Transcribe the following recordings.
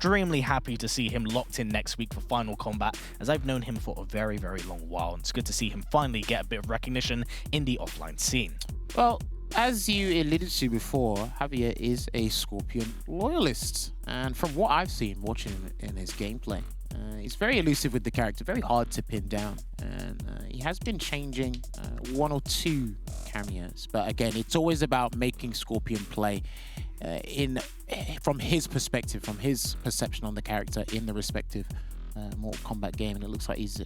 extremely happy to see him locked in next week for Final Combat, as I've known him for a very, very long while, and it's good to see him finally get a bit of recognition in the offline scene. Well, as you alluded to before, Javier is a Scorpion loyalist, and from what I've seen watching him in his gameplay, he's very elusive with the character, very hard to pin down, and he has been changing one or two cameos, but again, it's always about making Scorpion play from his perspective, from his perception on the character in the respective Mortal Kombat game, and it looks like he's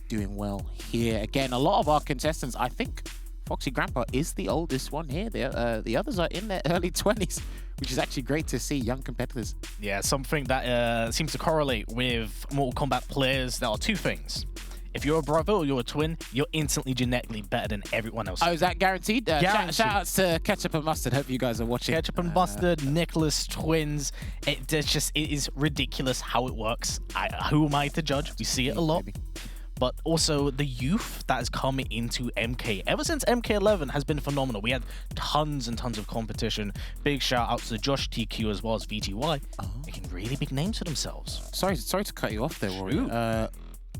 doing well here. Again, a lot of our contestants, I think F0xy Grampa is the oldest one here. The others are in their early 20s, which is actually great to see, young competitors. Yeah, something that seems to correlate with Mortal Kombat players. There are two things. If you're a brother or you're a twin, you're instantly genetically better than everyone else. Oh, is that guaranteed? Guaranteed. Shout outs to Ketchup and Mustard. Hope you guys are watching. Ketchup and Mustard, Nicholas, twins. It is ridiculous how it works. Who am I to judge? We see it a lot. Maybe. But also the youth that is coming into MK. Ever since MK11 has been phenomenal. We had tons and tons of competition. Big shout out to Josh TQ as well as VTY. Making really big names for themselves. Sorry to cut you off there, Rory.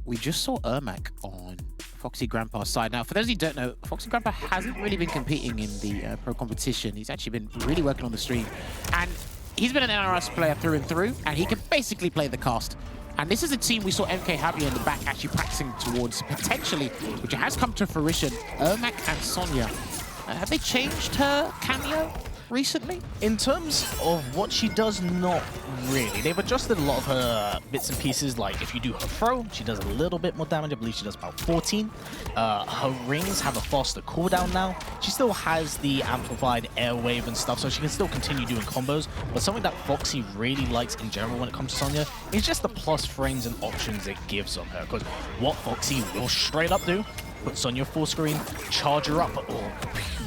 We just saw Ermac on F0xy Grampa's side. Now, for those who don't know, F0xy Grampa hasn't really been competing in the pro competition. He's actually been really working on the stream. And he's been an NRS player through and through, and he can basically play the cast. And this is a team we saw MK Javier in the back actually practicing towards, potentially, which has come to fruition, Ermac and Sonya. Have they changed her cameo recently? In terms of what she does, not really. They've adjusted a lot of her bits and pieces, like if you do her throw, she does a little bit more damage. I believe she does about 14. Her rings have a faster cooldown now. She still has the amplified airwave and stuff, so she can still continue doing combos. But something that F0xy really likes in general when it comes to Sonya is just the plus frames and options it gives on her. Because what F0xy will straight up do, put Sonya full screen, charge her up, oh,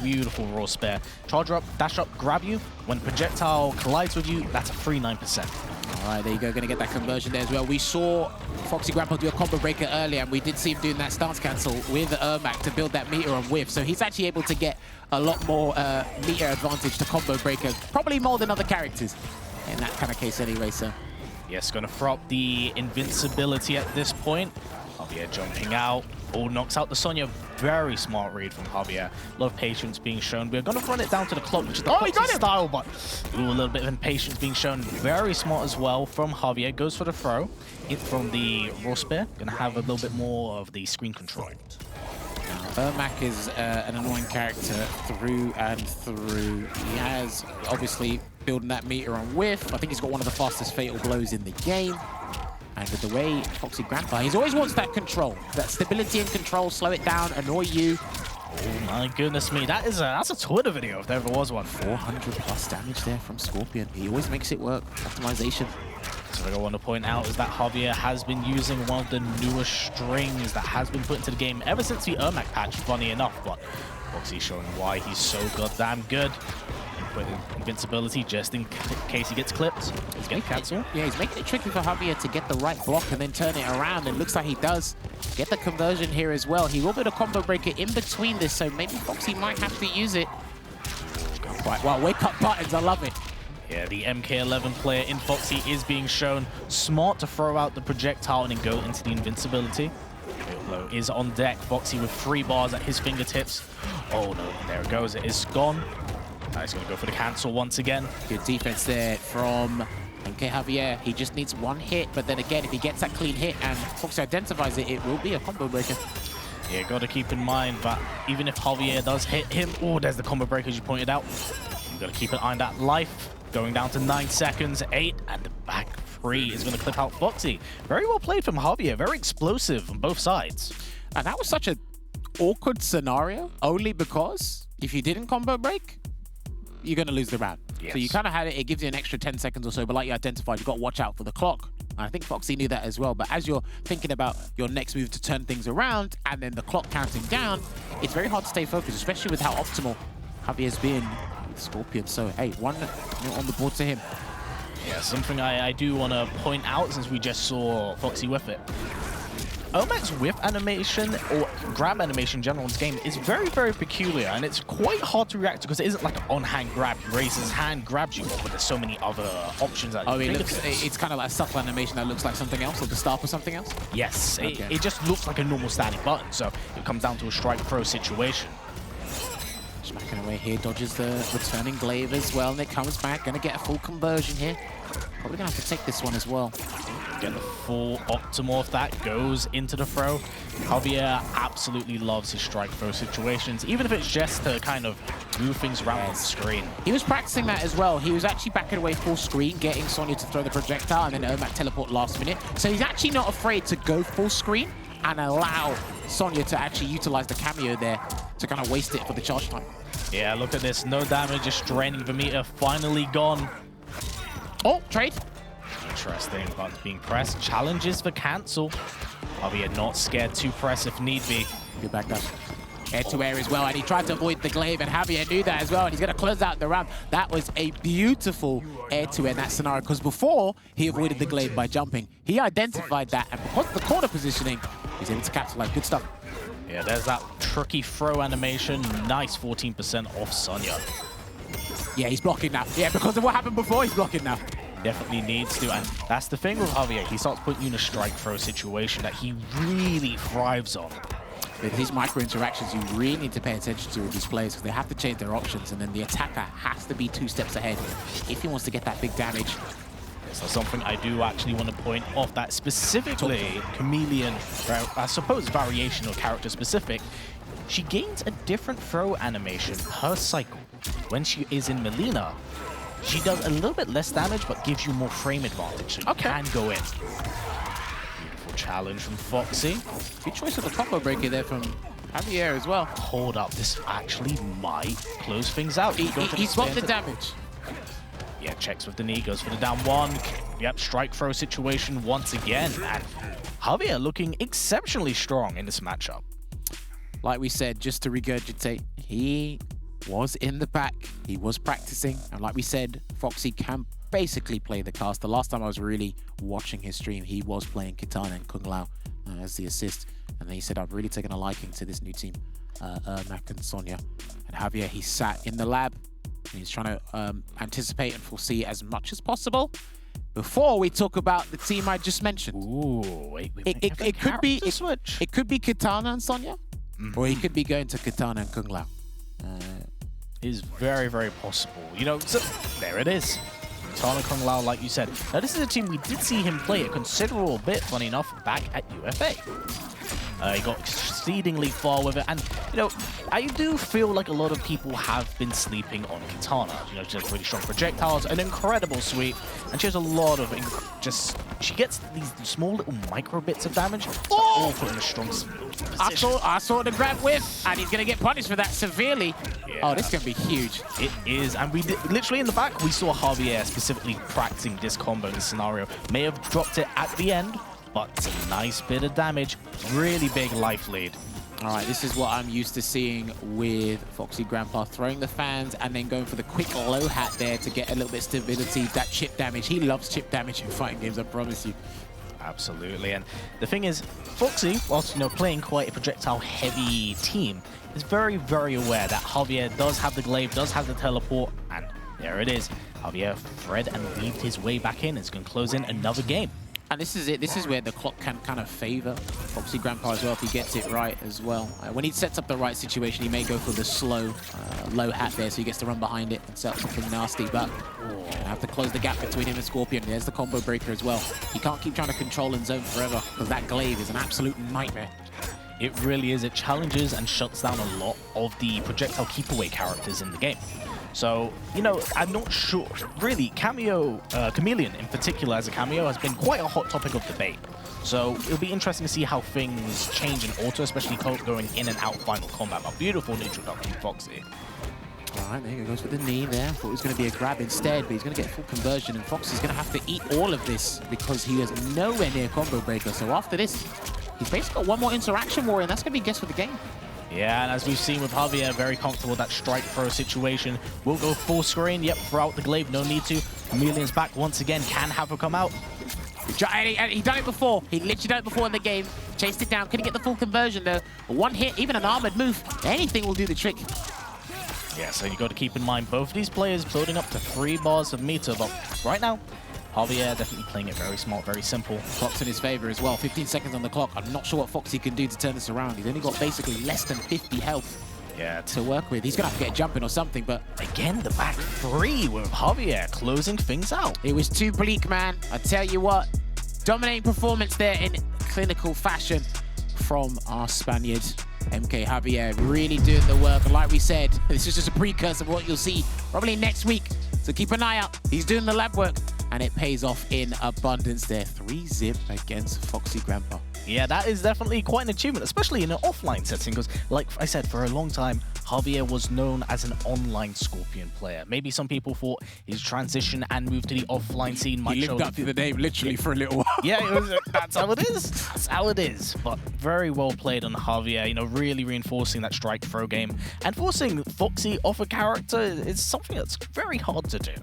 beautiful raw spare. Charge her up, dash up, grab you. When projectile collides with you, that's a free 9%. All right, there you go, gonna get that conversion there as well. We saw F0xy Grampa do a combo breaker earlier, and we did see him doing that stance cancel with Ermac to build that meter on whiff. So he's actually able to get a lot more meter advantage to combo breaker, probably more than other characters in that kind of case anyway, so. Yes, gonna throw up the invincibility at this point. Javier jumping out. All knocks out the Sonya. Very smart read from Javier. A lot of patience being shown. We're going to run it down to the clock, which is the F0xy style, but a little bit of impatience being shown. Very smart as well from Javier. Goes for the throw. In from the raw spear. Going to have a little bit more of the screen control. Ermac is an annoying character through and through. He has obviously building that meter on whiff. I think he's got one of the fastest fatal blows in the game. And with the way F0xy Grampa, he always wants that control, that stability and control, slow it down, annoy you. Oh my goodness me, that's a Twitter video if there ever was one. 400 plus damage there from Scorpion. He always makes it work. Optimization. Something I want to point out is that Javier has been using one of the newest strings that has been put into the game ever since the Ermac patch, funny enough, but F0xy showing why he's so goddamn good. Invincibility just in case he gets clipped. He's getting cancelled. Yeah, he's making it tricky for Javier to get the right block and then turn it around. It looks like he does get the conversion here as well. He will build a combo breaker in between this, so maybe F0xy might have to use it. Wow, wake up buttons, I love it. Yeah, the MK11 player in F0xy is being shown smart to throw out the projectile and then go into the invincibility. Blow is on deck. F0xy with 3 bars at his fingertips. Oh no, there it goes. It is gone. He's going to go for the cancel once again. Good defense there from MK Javier. He just needs one hit, but then again, if he gets that clean hit and F0xy identifies it, it will be a combo breaker. Yeah, got to keep in mind that even if Javier does hit him, oh, there's the combo breaker as you pointed out. You've got to keep an eye on that life. Going down to 9 seconds, 8, and the back 3 is going to clip out F0xy. Very well played from Javier, very explosive on both sides. And that was such an awkward scenario, only because if you didn't combo break, you're going to lose the round. Yes. So you kind of had it, it gives you an extra 10 seconds or so, but like you identified, you've got to watch out for the clock. And I think F0xy knew that as well, but as you're thinking about your next move to turn things around and then the clock counting down, it's very hard to stay focused, especially with how optimal Javier's been with Scorpion. So hey, 1 on the board to him. Yeah, something I do want to point out since we just saw F0xy whiff it. Ermac's whiff animation, or grab animation in general in this game, is very, very peculiar, and it's quite hard to react to because it isn't like an on-hand grab. He raises his hand, grabs you, but there's so many other options. That It's kind of like a subtle animation that looks like something else, or the start for something else? Yes, Okay. it just looks like a normal standing button, so it comes down to a strike throw situation. Smacking away here, dodges the returning glaive as well, and it comes back, gonna get a full conversion here. Probably gonna have to take this one as well. Get the full Octomorph, that goes into the throw. Javier absolutely loves his strike throw situations, even if it's just to kind of move things around on the screen. He was practicing that as well. He was actually backing away full screen, getting Sonya to throw the projectile, and then Ermac teleport last minute. So he's actually not afraid to go full screen and allow Sonya to actually utilize the cameo there to kind of waste it for the charge time. Yeah, look at this. No damage, just draining the meter. Finally gone. Oh, trade. Interesting, but being pressed. Challenges for cancel. Javier not scared to press if need be. Good back up. Air to air as well, and he tried to avoid the glaive, and Javier knew that as well, and he's going to close out the round. That was a beautiful air to air in that scenario, because before he avoided the glaive by jumping, he identified that, and because of the corner positioning, he's able to capitalize. Good stuff. Yeah, there's that tricky throw animation. Nice 14% off Sonya. Yeah, he's blocking now. Yeah, because of what happened before, he's blocking now. Definitely needs to, and that's the thing with Javier. He starts putting you in a strike throw situation that he really thrives on. With these micro interactions, you really need to pay attention to with these players because they have to change their options, and then the attacker has to be 2 steps ahead if he wants to get that big damage. So something I do actually want to point off that specifically Chameleon, I suppose variation or character specific, she gains a different throw animation per cycle. When she is in Melina, she does a little bit less damage but gives you more frame advantage, so you can go in. Beautiful challenge from Foxy. Good choice of the combo breaker there from Javier as well. Hold up, this actually might close things out. He's got the damage. Yeah, checks with the knee, goes for the down one. Yep, strike throw situation once again. And Javier looking exceptionally strong in this matchup. Like we said, just to regurgitate, he was in the back. He was practicing. And like we said, Foxy can basically play the cast. The last time I was really watching his stream, he was playing Kitana and Kung Lao as the assist. And then he said, I've really taken a liking to this new team, Ermac and Sonya. And Javier, he sat in the lab. He's trying to anticipate and foresee as much as possible before we talk about the team I just mentioned. Ooh, wait, it could be Kitana and Sonya, or he could be going to Kitana and Kung Lao. Is very, very possible. You know, so there it is. Kitana Kung Lao, like you said. Now, this is a team we did see him play a considerable bit, funny enough, back at UFA. He got exceedingly far with it, and you know, I do feel like a lot of people have been sleeping on Kitana. You know, she has really strong projectiles, an incredible sweep, and she has a lot of she gets these small little micro bits of damage, all put in a strong position. I saw the grab whiff, and he's gonna get punished for that severely. Yeah. Oh, this is gonna be huge. It is, and we did, literally in the back, we saw Javier specifically practicing this combo in this scenario. May have dropped it at the end, but it's a nice bit of damage. Really big life lead. All right, this is what I'm used to seeing with Foxy Grampa, throwing the fans and then going for the quick low hat there to get a little bit of stability, that chip damage. He loves chip damage in fighting games, I promise you. Absolutely, and the thing is, Foxy, whilst you know playing quite a projectile-heavy team, is very, very aware that Javier does have the glaive, does have the teleport, and there it is. Javier thread and weaved his way back in. It's going to close in another game. And this is it. This is where the clock can kind of favor Foxy Grampa as well if he gets it right as well. When he sets up the right situation, he may go for the slow, low hat there, so he gets to run behind it and set up something nasty. But have to close the gap between him and Scorpion. There's the combo breaker as well. He can't keep trying to control and zone forever because that glaive is an absolute nightmare. It really is. It challenges and shuts down a lot of the projectile keep-away characters in the game. So, you know, I'm not sure. Really, Chameleon in particular as a cameo has been quite a hot topic of debate. So it'll be interesting to see how things change in auto, especially going in and out final combat. But beautiful neutral duck from Foxy. All right, there he goes with the knee there. Thought it was going to be a grab instead, but he's going to get full conversion, and Foxy's going to have to eat all of this because he is nowhere near combo breaker. So after this, he's basically got one more interaction warrior, and that's going to be guess for the game. Yeah, and as we've seen with Javier, very comfortable with that strike throw situation. Will go full screen. Yep, throw out the glaive, no need to. Chameleon's back once again. Can have her come out. And he done it before. He literally done it before in the game. Chased it down. Couldn't get the full conversion though. One hit, even an armored move, anything will do the trick. Yeah, so you got to keep in mind both of these players building up to 3 bars of meter, but right now, Javier definitely playing it very smart, very simple. Clock's in his favor as well. 15 seconds on the clock. I'm not sure what F0xy can do to turn this around. He's only got basically less than 50 health. Yeah, to work with. He's gonna have to get a jump in or something, but again, the back 3 with Javier closing things out. It was too bleak, man. I tell you what, dominating performance there in clinical fashion from our Spaniard. MK Javier really doing the work. And like we said, this is just a precursor of what you'll see probably next week. So keep an eye out. He's doing the lab work and it pays off in abundance there. 3-0 against F0xy Grampa. Yeah, that is definitely quite an achievement, especially in an offline setting, because like I said, for a long time, Javier was known as an online Scorpion player. Maybe some people thought his transition and move to the offline scene might show... He lived up to the name literally for a little while. Yeah, that's how it is. That's how it is. But very well played on Javier, you know, really reinforcing that strike throw game. And forcing F0xy off a character is something that's very hard to do.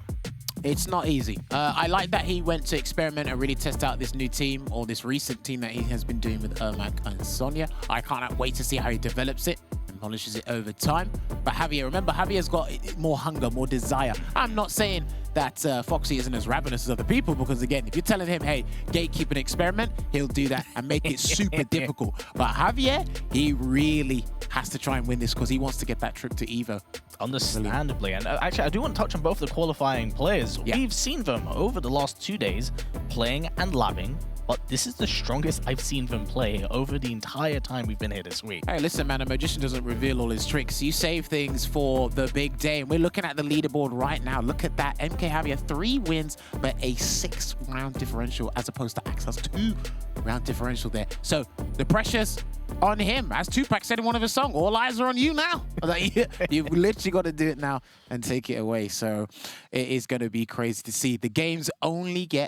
It's not easy. I like that he went to experiment and really test out this new team, or this recent team that he has been doing with Ermac and Sonya. I can't wait to see how he develops it and polishes it over time. But Javier, remember, Javier's got more hunger, more desire. I'm not saying that F0xy isn't as ravenous as other people, because again, if you're telling him, hey, gatekeep an experiment, he'll do that and make it super difficult. But Javier, he really has to try and win this because he wants to get that trip to EVO. Understandably. And actually, I do want to touch on both the qualifying players. Yeah. We've seen them over the last 2 days playing and labbing, but this is the strongest I've seen them play over the entire time we've been here this week. Hey, listen, man, a magician doesn't reveal all his tricks. You save things for the big day. And we're looking at the leaderboard right now. Look at that. MK Javier, 3 wins, but a 6-round differential as opposed to Axel's 2-round differential there. So the pressure's on him. As Tupac said in one of his songs, all eyes are on you now. You've literally got to do it now and take it away. So it is going to be crazy to see. The games only get